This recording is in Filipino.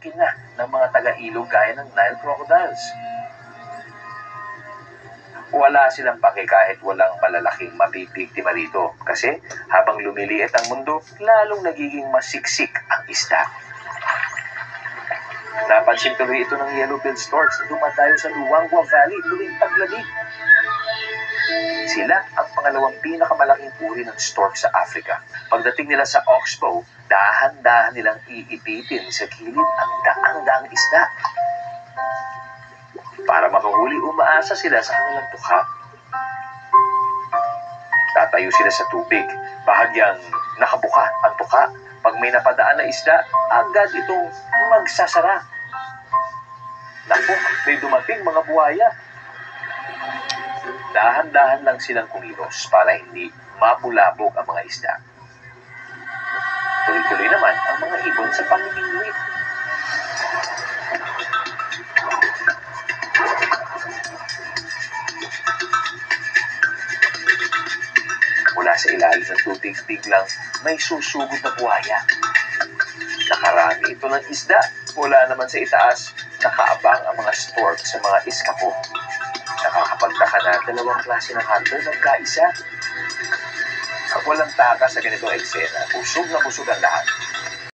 inaangkin na ng mga taga-ilog gaya ng Nile crocodiles. Wala silang pake kahit walang malalaking mabibiktima rito kasi habang lumiliit ang mundo, lalong nagiging masiksik ang isda. Napansin tuloy ito ng yellow-billed storks na dumadayo sa Luangwa Valley tuwing taglamig. Sila ang pangalawang pinakamalaking uri ng stork sa Africa. Pagdating nila sa Oxbow, dahan-dahan nilang iipitin sa gilid ang daang-daang isda. Para makahuli, umaasa sila sa kanilang tukha. Tatayo sila sa tubig, bahagyang nakabuka ang tukha. Pag may napadaan na isda, agad itong magsasara. Naku, may dumating mga buhaya. Dahan-dahan lang silang kumilos para hindi mabulabog ang mga isda. Tuloy-tuloy naman ang mga ibon sa pamimingwit. Mula sa ilalim ng tubig, biglang may susugod na buhaya. Nakarami ito ng isda. Mula naman sa itaas, nakaabang ang mga stork sa mga iskapo. Nakakapagtaka na dalawang klase ng hunter nagkaisa. Ang walang taka sa ganitong eksena, busog na busog ang lahat.